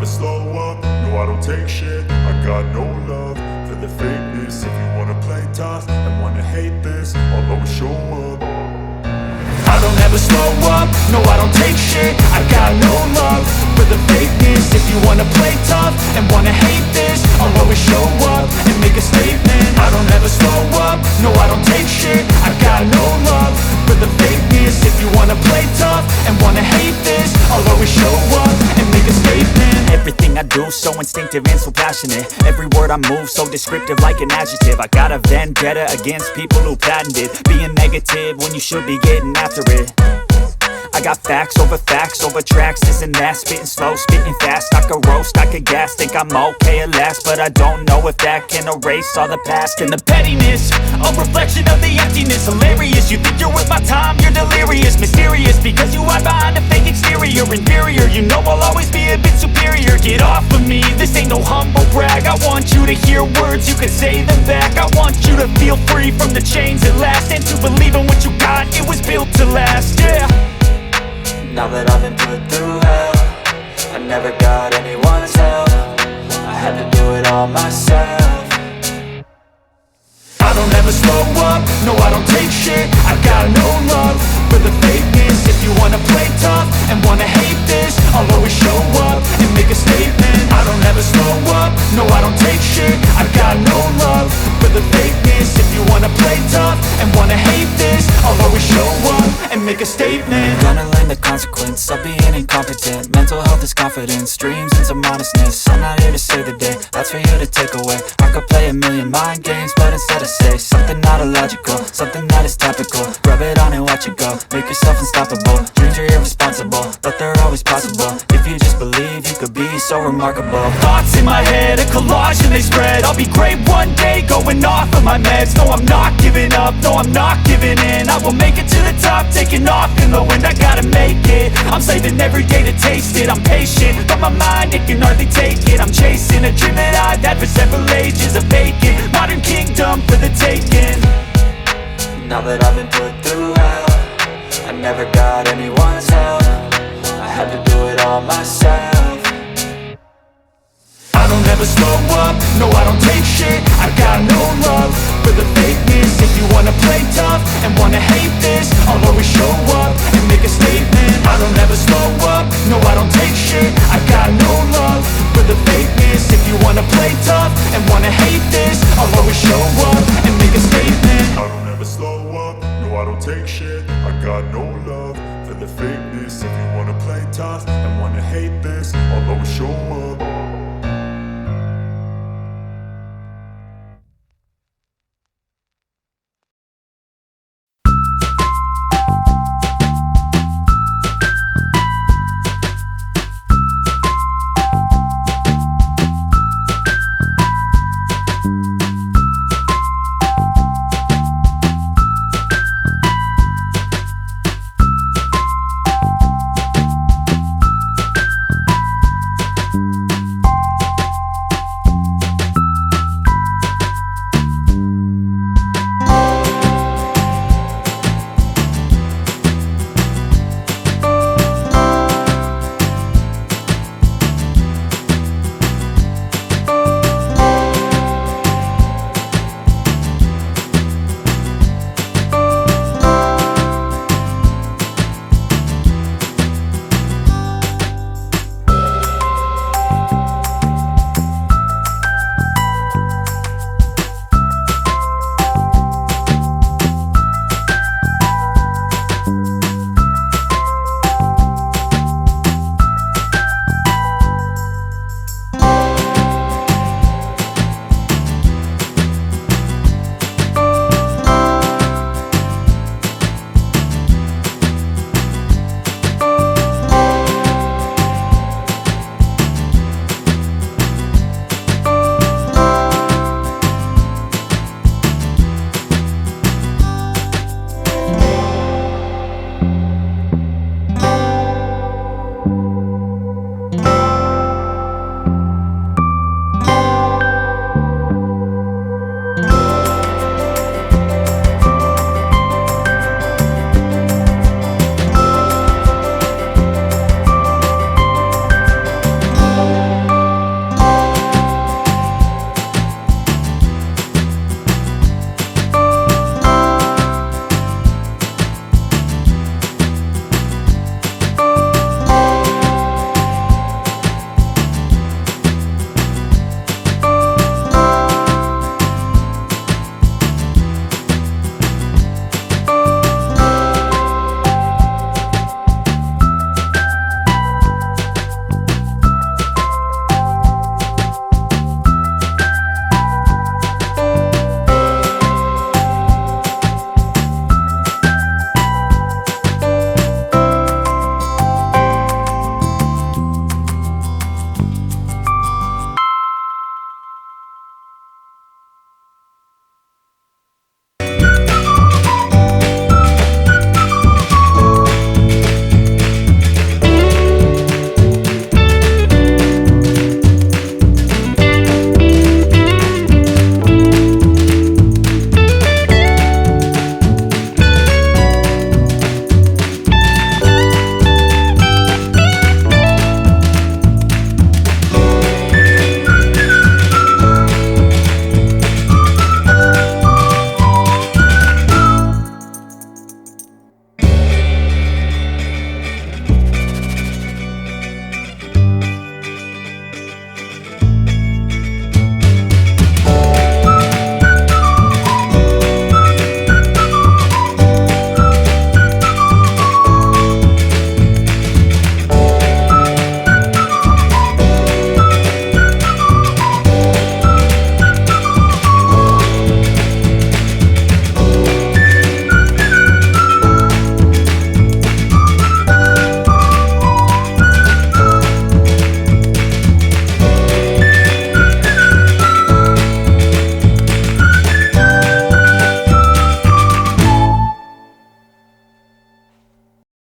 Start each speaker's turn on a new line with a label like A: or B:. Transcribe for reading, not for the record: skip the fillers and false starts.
A: slow up, no I don't take shit. I got no love for the fakeness. If you wanna play tough and wanna hate this, I'll always show up. I don't ever slow up, no I don't take shit. I got no love for the fakeness. If you wanna play tough and wanna hate this, I'll always show up and make a statement. I don't ever slow up, no I don't take shit. I got no love for the fakeness. If you wanna play tough and wanna hate this, I'll always show up and make a statement.
B: Everything I do so instinctive and so passionate. Every word I move so descriptive like an adjective. I got a vendetta against people who patented being negative when you should be getting after it. I got facts over tracks, this and that. Spitting slow, spitting fast, I could roast, I could gas. Think I'm okay at last, but I don't know if that can erase all the past. And the pettiness, a reflection of the emptiness. Hilarious, you think you're worth my time, you're delirious. Mysterious, because you hide behind a fake exterior. Inferior, you know I'll always be a bit superior. Get off of me, this ain't no humble brag. I want you to hear words, you can say them back. I want you to feel free from the chains at last, and to believe in what you got, it was built to last, yeah.
C: Now that I've been put through hell, I never got anyone's help. I had to do it all myself.
A: I don't ever slow up, no I don't take shit. I got no love for the fakeness. If you wanna play tough and wanna hate this, I'll always show up and make a statement. I don't ever slow up, no I don't take shit. I got no love for the fakeness. If you wanna play tough and wanna hate this, I'll always show up and make a statement.
C: Gonna learn the consequence of being incompetent. Mental health is confidence, dreams and some honestness. I'm not here to save the day, that's for you to take away. I could play a million mind games, but instead I say something not illogical, something that is topical. Rub it on and watch it go, make yourself unstoppable. Dreams are irresponsible, but they're always possible. If you just believe, you could be so remarkable.
B: Thoughts in my head, a collage and they spread. I'll be great one day, going off of my meds. No, I'm not giving up, no, I'm not giving in. I will make it to the top, taking off in the wind. I gotta make it, I'm saving every day to taste it. I'm patient, but my mind, it can hardly take it. I'm chasing a dream that I've had for several ages. A vacant, modern kingdom for the taking.
C: Now that I've been put through hell, I never got anyone's help. I had to do it all myself.
A: I don't ever slow up, no I don't take shit. I got no love for the fakeness. If you wanna play tough and wanna hate this, I'll always show up and make a statement. I don't ever slow up, no I don't take shit. I got no love for the fakeness. If you wanna play tough and wanna hate